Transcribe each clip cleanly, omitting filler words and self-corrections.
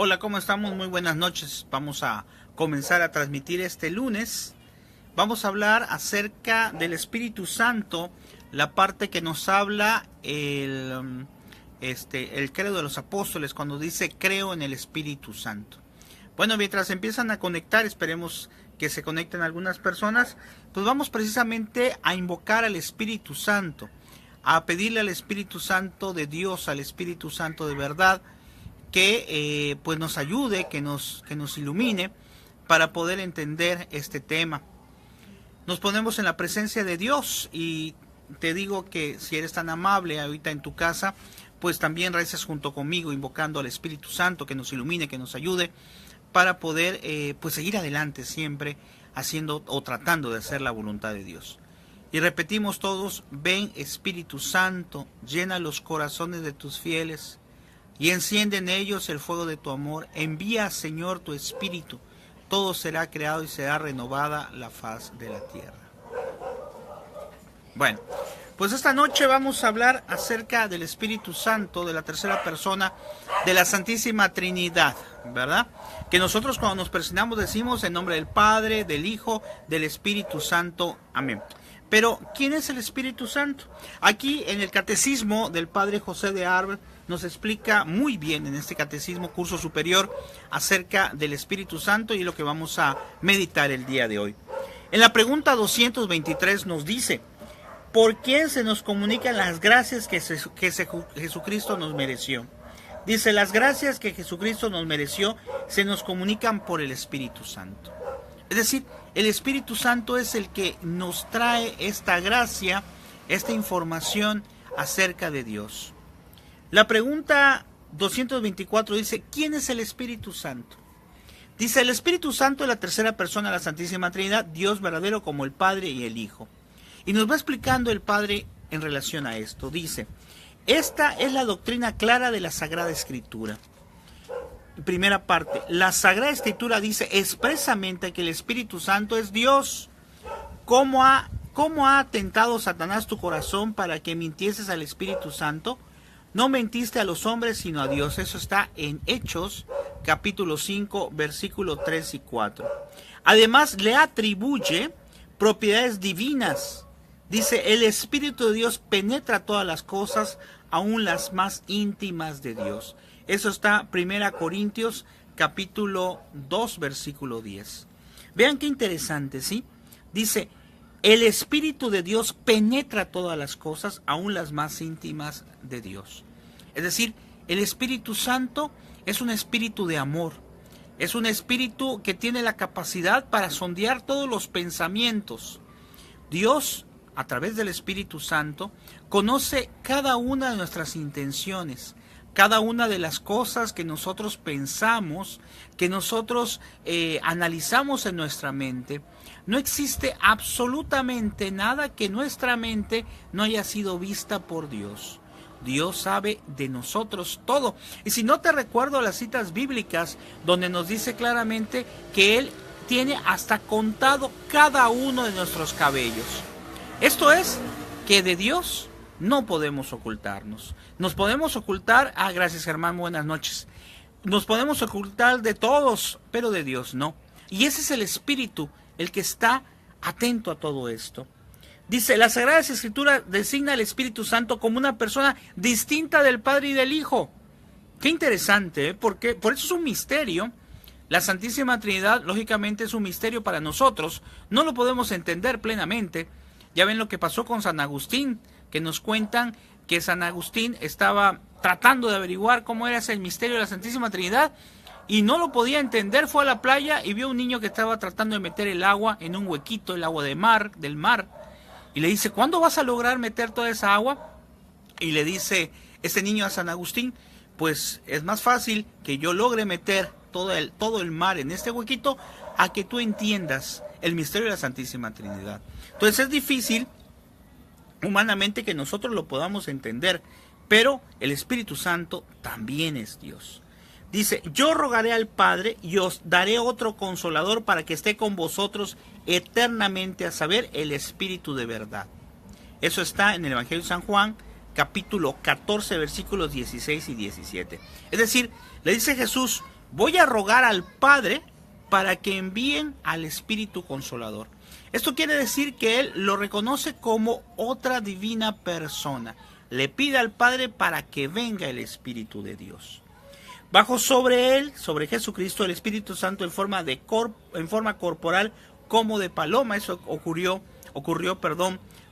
Hola, ¿cómo estamos? Muy buenas noches. Vamos a comenzar a transmitir este lunes. Vamos a hablar acerca del Espíritu Santo, la parte que nos habla el credo de los apóstoles, cuando dice creo en el Espíritu Santo. Bueno, mientras empiezan a conectar, esperemos que se conecten algunas personas, pues vamos precisamente a invocar al Espíritu Santo, a pedirle al Espíritu Santo de Dios, al Espíritu Santo de verdad, que pues nos ayude, que nos ilumine para poder entender este tema. Nos ponemos en la presencia de Dios y te digo que si eres tan amable ahorita en tu casa, pues también reces junto conmigo invocando al Espíritu Santo que nos ilumine, que nos ayude para poder pues seguir adelante siempre haciendo o tratando de hacer la voluntad de Dios. Y repetimos todos: ven Espíritu Santo, llena los corazones de tus fieles y enciende en ellos el fuego de tu amor. Envía, Señor, tu Espíritu, todo será creado y será renovada la faz de la tierra. Bueno, pues esta noche vamos a hablar acerca del Espíritu Santo, de la tercera persona de la Santísima Trinidad, ¿verdad? Que nosotros cuando nos presentamos decimos en nombre del Padre, del Hijo, del Espíritu Santo. Amén. Pero, ¿quién es el Espíritu Santo? Aquí en el Catecismo del Padre José de Arbel nos explica muy bien en este Catecismo Curso Superior acerca del Espíritu Santo y lo que vamos a meditar el día de hoy. En la pregunta 223 nos dice: ¿por quién se nos comunican las gracias que Jesucristo nos mereció? Dice: las gracias que Jesucristo nos mereció se nos comunican por el Espíritu Santo. Es decir, el Espíritu Santo es el que nos trae esta gracia, esta información acerca de Dios. La pregunta 224 dice: ¿quién es el Espíritu Santo? Dice: el Espíritu Santo es la tercera persona de la Santísima Trinidad, Dios verdadero como el Padre y el Hijo. Y nos va explicando el Padre en relación a esto. Dice: esta es la doctrina clara de la Sagrada Escritura. Primera parte, la Sagrada Escritura dice expresamente que el Espíritu Santo es Dios. ¿Cómo ha atentado Satanás tu corazón para que mintieses al Espíritu Santo? No mentiste a los hombres sino a Dios. Eso está en Hechos capítulo 5 versículos 3 y 4. Además le atribuye propiedades divinas. Dice: el Espíritu de Dios penetra todas las cosas, aun las más íntimas de Dios. Eso está 1 Corintios capítulo 2 versículo 10. Vean qué interesante, ¿sí? Dice: el Espíritu de Dios penetra todas las cosas, aun las más íntimas de Dios. Es decir, el Espíritu Santo es un espíritu de amor. Es un espíritu que tiene la capacidad para sondear todos los pensamientos. Dios, a través del Espíritu Santo, conoce cada una de nuestras intenciones, cada una de las cosas que nosotros pensamos, que nosotros analizamos en nuestra mente. No existe absolutamente nada que nuestra mente no haya sido vista por Dios. Dios sabe de nosotros todo. Y si no, te recuerdo las citas bíblicas donde nos dice claramente que Él tiene hasta contado cada uno de nuestros cabellos. Esto es que de Dios no podemos ocultarnos. Nos podemos ocultar, gracias Germán, buenas noches. Nos podemos ocultar de todos, pero de Dios no. Y ese es el Espíritu, el que está atento a todo esto. Dice: la Sagrada Escritura designa al Espíritu Santo como una persona distinta del Padre y del Hijo. Qué interesante, ¿eh? Porque por eso es un misterio. La Santísima Trinidad, lógicamente, es un misterio para nosotros. No lo podemos entender plenamente. Ya ven lo que pasó con San Agustín, que nos cuentan que San Agustín estaba tratando de averiguar cómo era ese misterio de la Santísima Trinidad y no lo podía entender. Fue a la playa y vio a un niño que estaba tratando de meter el agua en un huequito, el agua del mar, y le dice: ¿cuándo vas a lograr meter toda esa agua? Y le dice este niño a San Agustín: pues es más fácil que yo logre meter todo el mar en este huequito a que tú entiendas el misterio de la Santísima Trinidad. Entonces es difícil humanamente que nosotros lo podamos entender, pero el Espíritu Santo también es Dios. Dice: yo rogaré al Padre y os daré otro consolador para que esté con vosotros eternamente, a saber, el Espíritu de verdad. Eso está en el Evangelio de San Juan, capítulo 14, versículos 16 y 17. Es decir, le dice Jesús: voy a rogar al Padre para que envíen al Espíritu Consolador. Esto quiere decir que él lo reconoce como otra divina persona. Le pide al Padre para que venga el Espíritu de Dios. Bajó sobre él, sobre Jesucristo, el Espíritu Santo en forma corporal como de paloma. Eso ocurrió,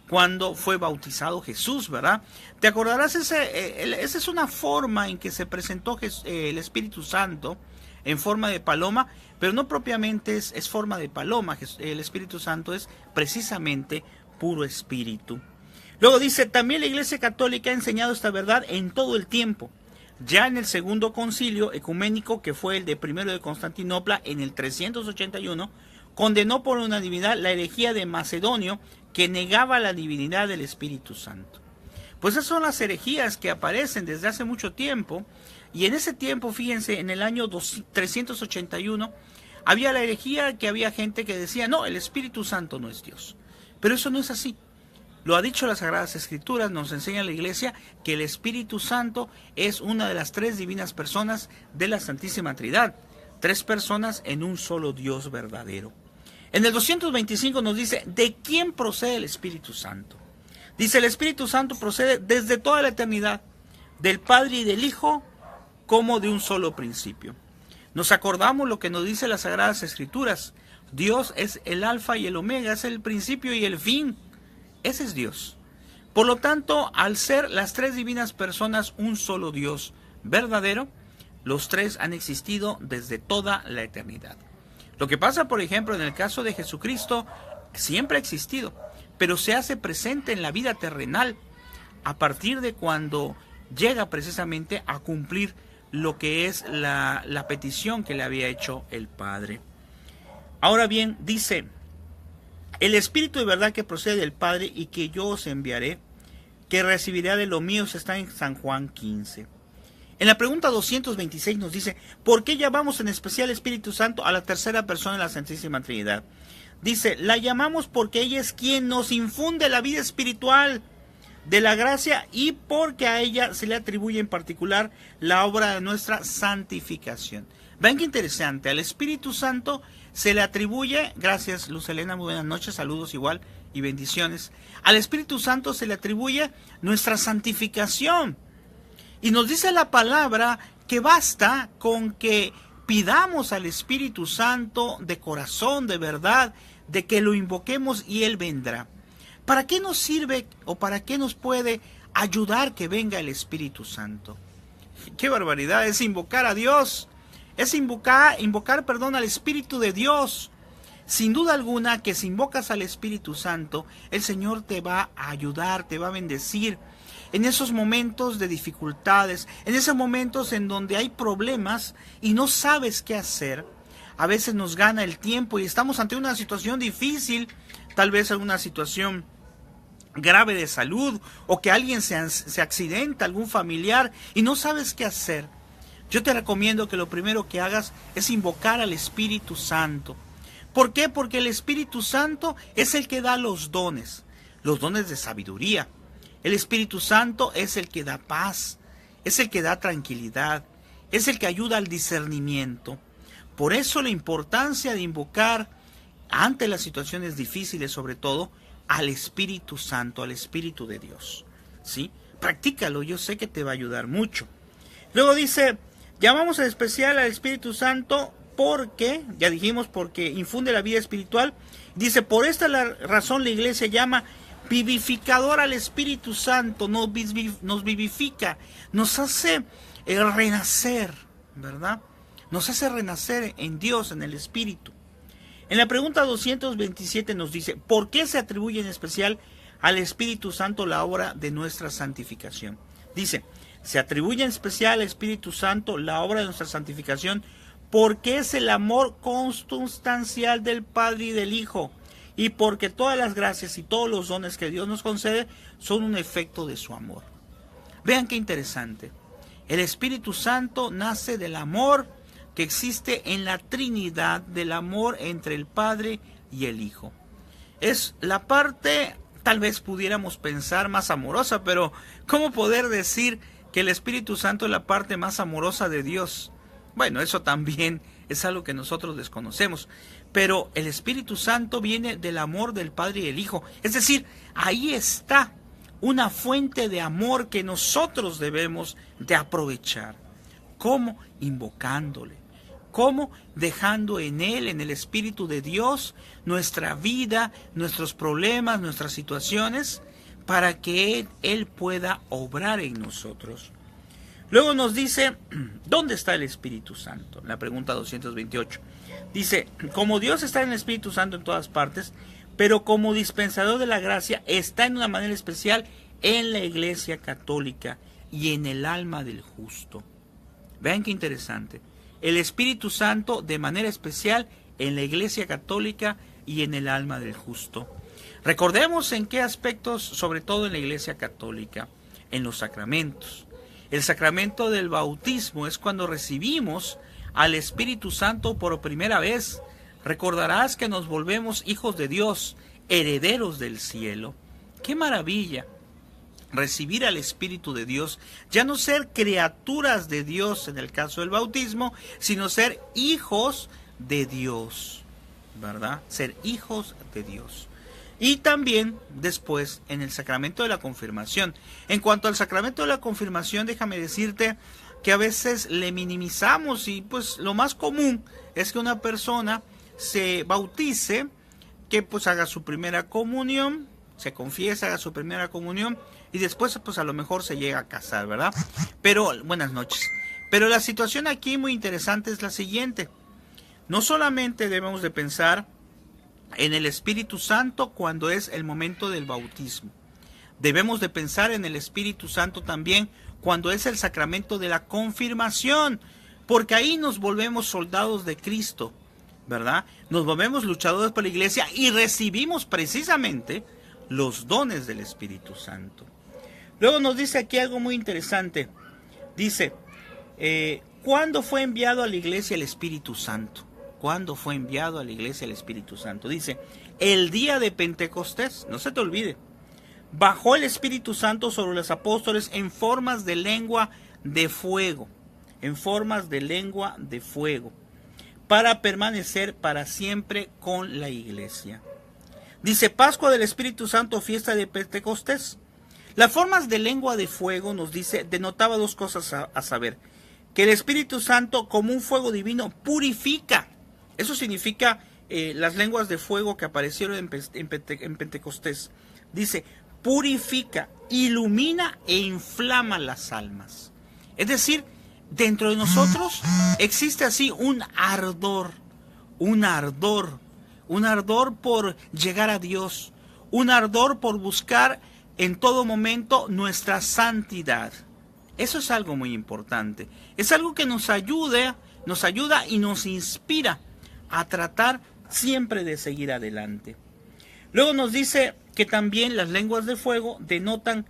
cuando fue bautizado Jesús, ¿verdad? Te acordarás, esa es una forma en que se presentó el Espíritu Santo en forma de paloma, pero no propiamente es forma de paloma. El Espíritu Santo es precisamente puro espíritu. Luego dice, también la Iglesia Católica ha enseñado esta verdad en todo el tiempo. Ya en el segundo concilio ecuménico, que fue el de primero de Constantinopla en el 381, condenó por unanimidad la herejía de Macedonio, que negaba la divinidad del Espíritu Santo. Pues esas son las herejías que aparecen desde hace mucho tiempo, y en ese tiempo, fíjense, en el año 381, había la herejía que había gente que decía, no, el Espíritu Santo no es Dios. Pero eso no es así. Lo ha dicho las Sagradas Escrituras, nos enseña la Iglesia que el Espíritu Santo es una de las tres divinas personas de la Santísima Trinidad. Tres personas en un solo Dios verdadero. En el 225 nos dice, ¿de quién procede el Espíritu Santo? Dice, el Espíritu Santo procede desde toda la eternidad, del Padre y del Hijo, como de un solo principio. Nos acordamos lo que nos dice las Sagradas Escrituras. Dios es el alfa y el omega, es el principio y el fin. Ese es Dios. Por lo tanto, al ser las tres divinas personas un solo Dios verdadero, los tres han existido desde toda la eternidad. Lo que pasa, por ejemplo, en el caso de Jesucristo, siempre ha existido, pero se hace presente en la vida terrenal a partir de cuando llega precisamente a cumplir lo que es la petición que le había hecho el Padre. Ahora bien, dice, el Espíritu de verdad que procede del Padre y que yo os enviaré, que recibirá de lo mío, está en San Juan 15. En la pregunta 226 nos dice, ¿por qué llamamos en especial Espíritu Santo a la tercera persona de la Santísima Trinidad? Dice, la llamamos porque ella es quien nos infunde la vida espiritual de la gracia y porque a ella se le atribuye en particular la obra de nuestra santificación. Vean qué interesante, al Espíritu Santo se le atribuye, gracias Luz Elena, muy buenas noches, saludos igual y bendiciones, al Espíritu Santo se le atribuye nuestra santificación. Y nos dice la palabra que basta con que pidamos al Espíritu Santo de corazón, de verdad, de que lo invoquemos y Él vendrá. ¿Para qué nos sirve o para qué nos puede ayudar que venga el Espíritu Santo? ¡Qué barbaridad! Es invocar a Dios, es invocar al Espíritu de Dios. Sin duda alguna que si invocas al Espíritu Santo, el Señor te va a ayudar, te va a bendecir. En esos momentos de dificultades, en esos momentos en donde hay problemas y no sabes qué hacer, a veces nos gana el tiempo y estamos ante una situación difícil, tal vez alguna situación grave de salud o que alguien se accidenta, algún familiar y no sabes qué hacer. Yo te recomiendo que lo primero que hagas es invocar al Espíritu Santo. ¿Por qué? Porque el Espíritu Santo es el que da los dones de sabiduría. El Espíritu Santo es el que da paz, es el que da tranquilidad, es el que ayuda al discernimiento. Por eso la importancia de invocar ante las situaciones difíciles, sobre todo, al Espíritu Santo, al Espíritu de Dios. ¿Sí? Practícalo, yo sé que te va a ayudar mucho. Luego dice, llamamos en especial al Espíritu Santo porque, ya dijimos, porque infunde la vida espiritual. Dice, por esta razón la Iglesia llama vivificador al Espíritu Santo, nos vivifica, nos hace renacer, ¿verdad? Nos hace renacer en Dios, en el Espíritu. En la pregunta 227 nos dice, ¿por qué se atribuye en especial al Espíritu Santo la obra de nuestra santificación? Dice, se atribuye en especial al Espíritu Santo la obra de nuestra santificación porque es el amor consustancial del Padre y del Hijo, y porque todas las gracias y todos los dones que Dios nos concede son un efecto de su amor. Vean qué interesante. El Espíritu Santo nace del amor que existe en la Trinidad, del amor entre el Padre y el Hijo. Es la parte, tal vez pudiéramos pensar, más amorosa, pero ¿cómo poder decir que el Espíritu Santo es la parte más amorosa de Dios? Bueno, eso también es algo que nosotros desconocemos. Pero el Espíritu Santo viene del amor del Padre y el Hijo. Es decir, ahí está una fuente de amor que nosotros debemos de aprovechar. ¿Cómo? Invocándole. ¿Cómo? Dejando en Él, en el Espíritu de Dios, nuestra vida, nuestros problemas, nuestras situaciones, para que Él pueda obrar en nosotros. Luego nos dice, ¿dónde está el Espíritu Santo? La pregunta 228. Dice, como Dios está en el Espíritu Santo en todas partes, pero como dispensador de la gracia está en una manera especial en la Iglesia Católica y en el alma del justo. Vean qué interesante. El Espíritu Santo de manera especial en la Iglesia Católica y en el alma del justo. Recordemos en qué aspectos, sobre todo en la Iglesia Católica, en los sacramentos. El sacramento del bautismo es cuando recibimos al Espíritu Santo por primera vez. Recordarás que nos volvemos hijos de Dios, herederos del cielo. ¡Qué maravilla! Recibir al Espíritu de Dios, ya no ser criaturas de Dios en el caso del bautismo, sino ser hijos de Dios, ¿verdad? Ser hijos de Dios. Y también después en el sacramento de la confirmación. En cuanto al sacramento de la confirmación, déjame decirte que a veces le minimizamos y pues lo más común es que una persona se bautice, que pues haga su primera comunión, se confiesa, haga su primera comunión y después pues a lo mejor se llega a casar, ¿verdad? Pero, buenas noches. Pero la situación aquí muy interesante es la siguiente. No solamente debemos de pensar en el Espíritu Santo cuando es el momento del bautismo. Debemos de pensar en el Espíritu Santo también cuando es el sacramento de la confirmación, porque ahí nos volvemos soldados de Cristo, ¿verdad? Nos volvemos luchadores por la iglesia y recibimos precisamente los dones del Espíritu Santo. Luego nos dice aquí algo muy interesante. Dice, ¿cuándo fue enviado a la iglesia el Espíritu Santo? ¿Cuándo fue enviado a la iglesia el Espíritu Santo? Dice, el día de Pentecostés, no se te olvide. Bajó el Espíritu Santo sobre los apóstoles en formas de lengua de fuego. En formas de lengua de fuego. Para permanecer para siempre con la iglesia. Dice, Pascua del Espíritu Santo, fiesta de Pentecostés. Las formas de lengua de fuego, nos dice, denotaba dos cosas a saber. Que el Espíritu Santo, como un fuego divino, purifica. Eso significa las lenguas de fuego que aparecieron en Pentecostés. Dice, purifica, ilumina e inflama las almas. Es decir, dentro de nosotros existe así un ardor por llegar a Dios, un ardor por buscar en todo momento nuestra santidad. Eso es algo muy importante. Es algo que nos ayuda y nos inspira a tratar siempre de seguir adelante. Luego nos dice que también las lenguas de fuego denotan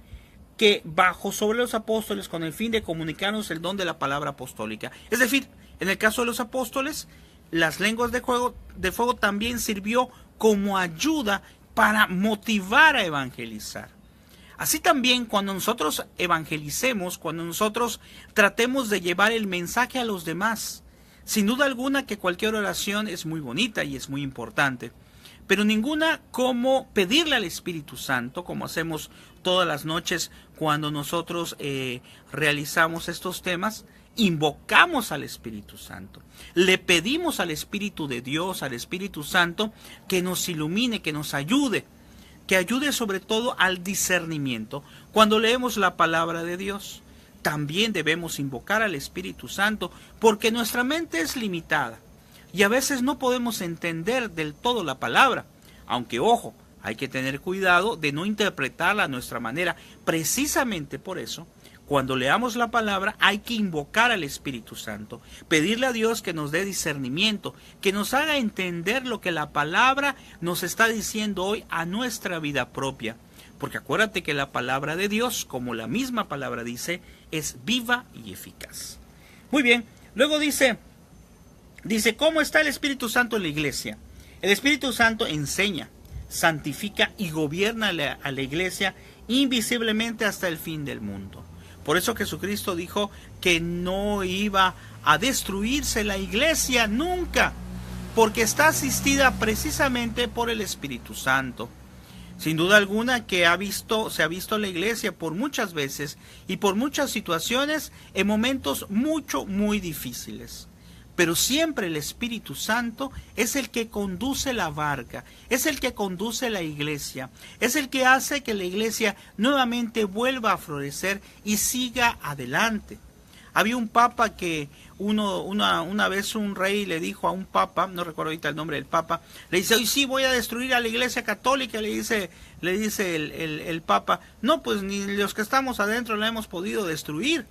que bajó sobre los apóstoles con el fin de comunicarnos el don de la palabra apostólica. Es decir, en el caso de los apóstoles, las lenguas de fuego también sirvió como ayuda para motivar a evangelizar. Así también cuando nosotros evangelicemos, cuando nosotros tratemos de llevar el mensaje a los demás, sin duda alguna que cualquier oración es muy bonita y es muy importante, pero ninguna como pedirle al Espíritu Santo, como hacemos todas las noches cuando nosotros realizamos estos temas, invocamos al Espíritu Santo. Le pedimos al Espíritu de Dios, al Espíritu Santo, que nos ilumine, que nos ayude, que ayude sobre todo al discernimiento. Cuando leemos la palabra de Dios, también debemos invocar al Espíritu Santo, porque nuestra mente es limitada y a veces no podemos entender del todo la palabra, aunque ojo, hay que tener cuidado de no interpretarla a nuestra manera. Precisamente por eso, cuando leamos la palabra hay que invocar al Espíritu Santo, pedirle a Dios que nos dé discernimiento, que nos haga entender lo que la palabra nos está diciendo hoy a nuestra vida propia. Porque acuérdate que la palabra de Dios, como la misma palabra dice, es viva y eficaz. Muy bien, luego dice, ¿cómo está el Espíritu Santo en la iglesia? El Espíritu Santo enseña, santifica y gobierna a la iglesia invisiblemente hasta el fin del mundo. Por eso Jesucristo dijo que no iba a destruirse la iglesia nunca, porque está asistida precisamente por el Espíritu Santo. Sin duda alguna que se ha visto la iglesia por muchas veces y por muchas situaciones en momentos muy difíciles. Pero siempre el Espíritu Santo es el que conduce la barca, es el que conduce la iglesia, es el que hace que la iglesia nuevamente vuelva a florecer y siga adelante. Había un papa que una vez un rey le dijo a un papa, no recuerdo ahorita el nombre del papa, le dice, hoy sí voy a destruir a la iglesia católica, le dice el papa, no, pues ni los que estamos adentro la hemos podido destruir.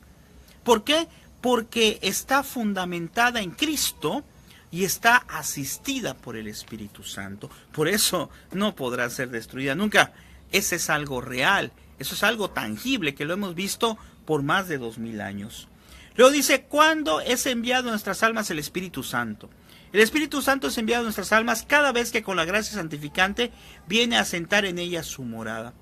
¿Por qué? Porque está fundamentada en Cristo y está asistida por el Espíritu Santo. Por eso no podrá ser destruida nunca. Ese es algo real, eso es algo tangible que lo hemos visto por más de 2000 años. Luego dice, ¿cuándo es enviado a nuestras almas el Espíritu Santo? El Espíritu Santo es enviado a nuestras almas cada vez que con la gracia santificante viene a sentar en ellas su morada.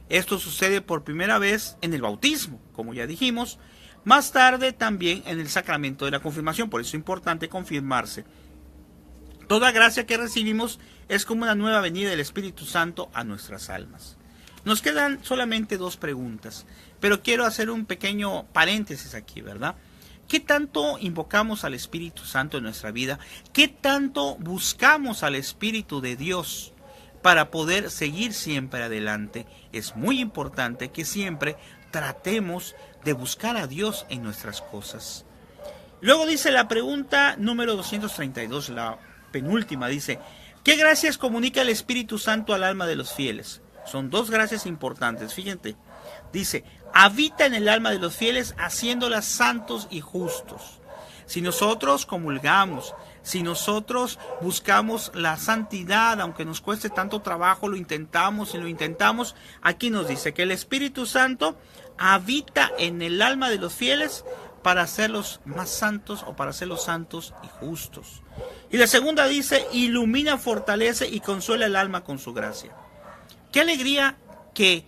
Esto sucede por primera vez en el bautismo, como ya dijimos, más tarde también en el sacramento de la confirmación, por eso es importante confirmarse. Toda gracia que recibimos es como una nueva venida del Espíritu Santo a nuestras almas. Nos quedan solamente 2 preguntas, pero quiero hacer un pequeño paréntesis aquí, ¿verdad? ¿Qué tanto invocamos al Espíritu Santo en nuestra vida? ¿Qué tanto buscamos al Espíritu de Dios para poder seguir siempre adelante? Es muy importante que siempre tratemos de buscar a Dios en nuestras cosas. Luego dice la pregunta número 232, la penúltima, dice, ¿qué gracias comunica el Espíritu Santo al alma de los fieles? Son 2 gracias importantes, fíjate. Dice, habita en el alma de los fieles haciéndolas santos y justos. Si nosotros comulgamos, si nosotros buscamos la santidad, aunque nos cueste tanto trabajo, lo intentamos y lo intentamos, aquí nos dice que el Espíritu Santo habita en el alma de los fieles para hacerlos más santos o para hacerlos santos y justos. Y la segunda dice, ilumina, fortalece y consuela el alma con su gracia. Qué alegría que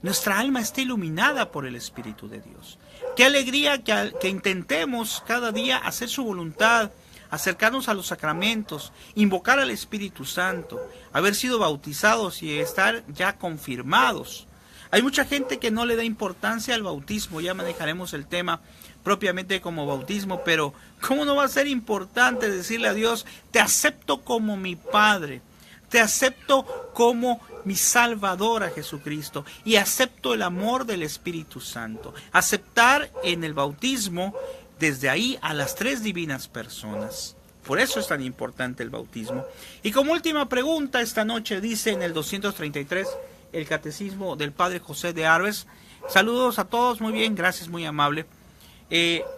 nuestra alma esté iluminada por el Espíritu de Dios. Qué alegría que intentemos cada día hacer su voluntad, acercarnos a los sacramentos, invocar al Espíritu Santo, haber sido bautizados y estar ya confirmados. Hay mucha gente que no le da importancia al bautismo, ya manejaremos el tema propiamente como bautismo, pero ¿cómo no va a ser importante decirle a Dios, te acepto como mi Padre, te acepto como mi Salvador a Jesucristo y acepto el amor del Espíritu Santo? Aceptar en el bautismo desde ahí a las 3 divinas personas. Por eso es tan importante el bautismo. Y como última pregunta esta noche dice en el 233 el Catecismo del Padre José de Arbes. Saludos a todos, muy bien, gracias, muy amable.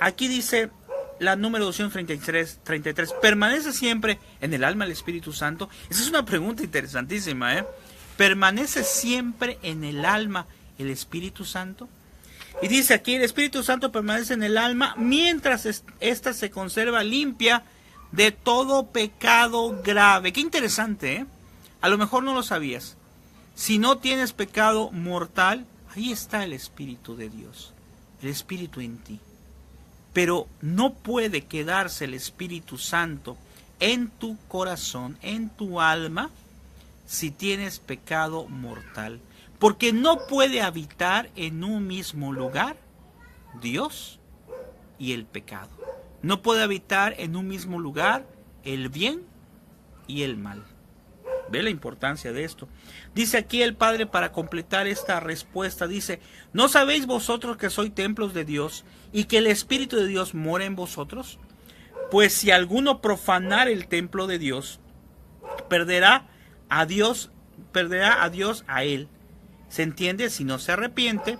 Aquí dice la número 233, ¿permanece siempre en el alma el Espíritu Santo? Esa es una pregunta interesantísima, ¿Permanece siempre en el alma el Espíritu Santo? Y dice aquí, el Espíritu Santo permanece en el alma mientras ésta se conserva limpia de todo pecado grave. Qué interesante, A lo mejor no lo sabías. Si no tienes pecado mortal, ahí está el Espíritu de Dios, el Espíritu en ti. Pero no puede quedarse el Espíritu Santo en tu corazón, en tu alma, si tienes pecado mortal. Porque no puede habitar en un mismo lugar Dios y el pecado. No puede habitar en un mismo lugar el bien y el mal. Ve la importancia de esto. Dice aquí el Padre para completar esta respuesta, dice, ¿no sabéis vosotros que sois templos de Dios y que el Espíritu de Dios mora en vosotros? Pues si alguno profanar el templo de Dios, perderá a Dios a él. ¿Se entiende? Si no se arrepiente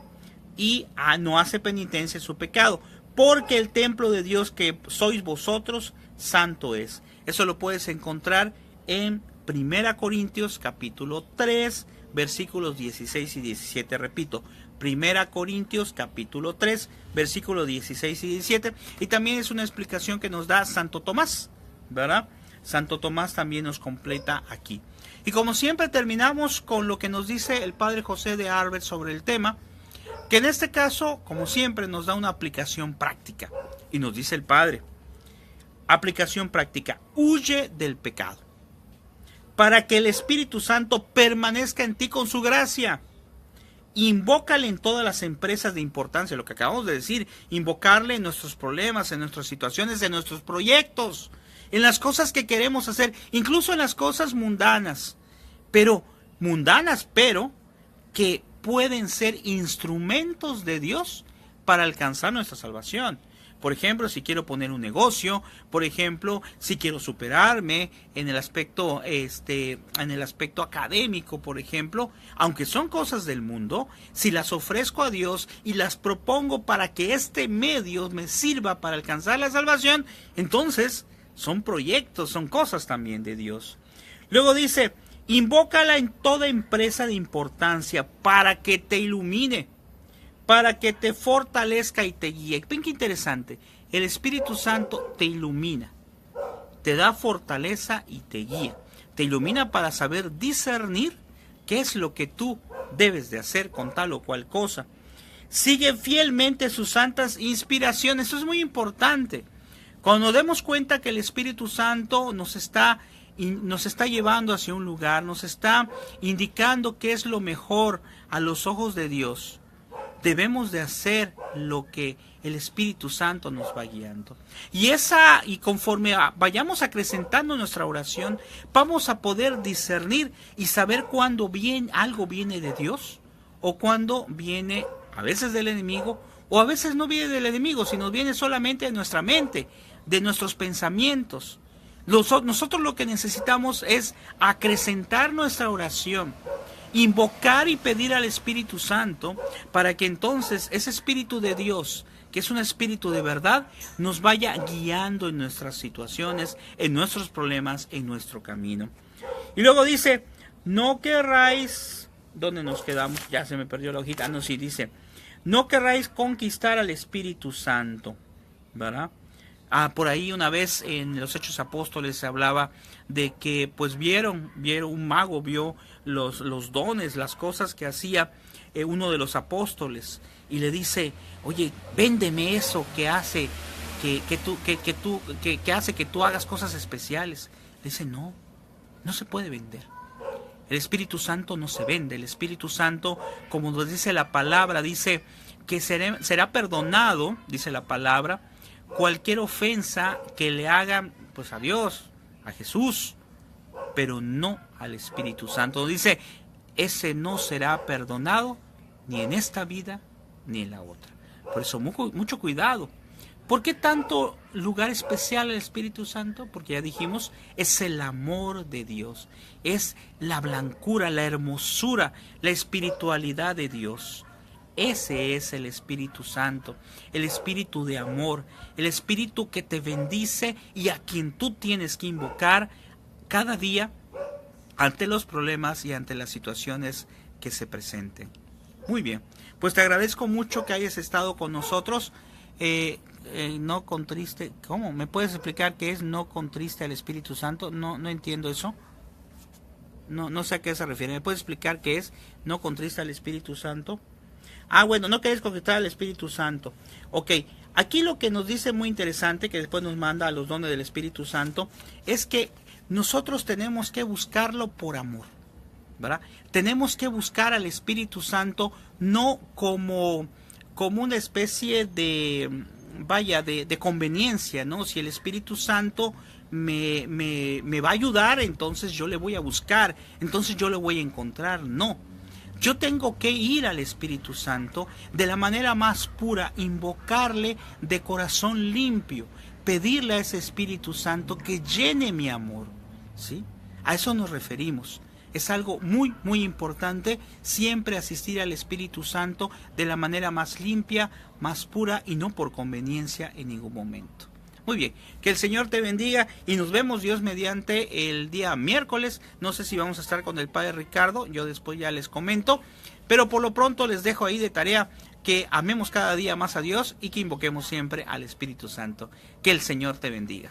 y no hace penitencia en su pecado. Porque el templo de Dios que sois vosotros, santo es. Eso lo puedes encontrar en 1 Corintios capítulo 3, versículos 16 y 17. Repito, 1 Corintios capítulo 3, versículos 16 y 17. Y también es una explicación que nos da Santo Tomás, ¿verdad? Santo Tomás también nos completa aquí. Y como siempre terminamos con lo que nos dice el Padre José de Arbes sobre el tema. Que en este caso, como siempre, nos da una aplicación práctica. Y nos dice el Padre, aplicación práctica, huye del pecado, para que el Espíritu Santo permanezca en ti con su gracia. Invócale en todas las empresas de importancia, lo que acabamos de decir, invocarle en nuestros problemas, en nuestras situaciones, en nuestros proyectos, en las cosas que queremos hacer, incluso en las cosas mundanas, pero que pueden ser instrumentos de Dios para alcanzar nuestra salvación. Por ejemplo, si quiero poner un negocio, por ejemplo, si quiero superarme en el aspecto académico, por ejemplo, aunque son cosas del mundo, si las ofrezco a Dios y las propongo para que este medio me sirva para alcanzar la salvación, entonces son proyectos, son cosas también de Dios. Luego dice, invócala en toda empresa de importancia para que te ilumine, para que te fortalezca y te guíe. Ven qué interesante, el Espíritu Santo te ilumina, te da fortaleza y te guía. Te ilumina para saber discernir qué es lo que tú debes de hacer con tal o cual cosa. Sigue fielmente sus santas inspiraciones. Eso es muy importante. Cuando nos demos cuenta que el Espíritu Santo nos está llevando hacia un lugar, nos está indicando qué es lo mejor a los ojos de Dios, debemos de hacer lo que el Espíritu Santo nos va guiando. Y conforme vayamos acrecentando nuestra oración, vamos a poder discernir y saber cuándo algo viene de Dios o cuándo viene a veces del enemigo, o a veces no viene del enemigo, sino viene solamente de nuestra mente, de nuestros pensamientos. Nosotros lo que necesitamos es acrecentar nuestra oración, invocar y pedir al Espíritu Santo para que entonces ese Espíritu de Dios, que es un Espíritu de verdad, nos vaya guiando en nuestras situaciones, en nuestros problemas, en nuestro camino. Y luego dice, no querráis, ¿dónde nos quedamos? Ya se me perdió la hojita. No, sí, dice, no querráis conquistar al Espíritu Santo, ¿verdad? Por ahí una vez en los Hechos Apóstoles se hablaba de que pues vieron un mago, vio los dones, las cosas que hacía uno de los apóstoles, y le dice, oye, véndeme eso que hace que hace que tú hagas cosas especiales. Le dice, no se puede vender. El Espíritu Santo no se vende. El Espíritu Santo, como nos dice la palabra, dice que será perdonado, dice la palabra, cualquier ofensa que le hagan pues a Dios, a Jesús, pero no al Espíritu Santo. Dice, ese no será perdonado ni en esta vida ni en la otra. Por eso mucho cuidado. ¿Por qué tanto lugar especial al Espíritu Santo? Porque ya dijimos, es el amor de Dios, es la blancura, la hermosura, la espiritualidad de Dios. Ese es el Espíritu Santo, el Espíritu de amor, el Espíritu que te bendice y a quien tú tienes que invocar cada día ante los problemas y ante las situaciones que se presenten. Muy bien, pues te agradezco mucho que hayas estado con nosotros. No contriste, ¿cómo? ¿Me puedes explicar qué es no contriste al Espíritu Santo? No entiendo eso. No sé a qué se refiere. ¿Me puedes explicar qué es no contriste al Espíritu Santo? Bueno, no querés conquistar al Espíritu Santo. Ok, aquí lo que nos dice muy interesante, que después nos manda a los dones del Espíritu Santo, es que nosotros tenemos que buscarlo por amor, ¿verdad? Tenemos que buscar al Espíritu Santo no como una especie de conveniencia, ¿no? Si el Espíritu Santo me va a ayudar, entonces yo le voy a buscar, entonces yo le voy a encontrar. No. Yo tengo que ir al Espíritu Santo de la manera más pura, invocarle de corazón limpio, pedirle a ese Espíritu Santo que llene mi amor, ¿sí? A eso nos referimos. Es algo muy, muy importante siempre asistir al Espíritu Santo de la manera más limpia, más pura y no por conveniencia en ningún momento. Muy bien, que el Señor te bendiga y nos vemos Dios mediante el día miércoles. No sé si vamos a estar con el Padre Ricardo, yo después ya les comento, pero por lo pronto les dejo ahí de tarea que amemos cada día más a Dios y que invoquemos siempre al Espíritu Santo. Que el Señor te bendiga.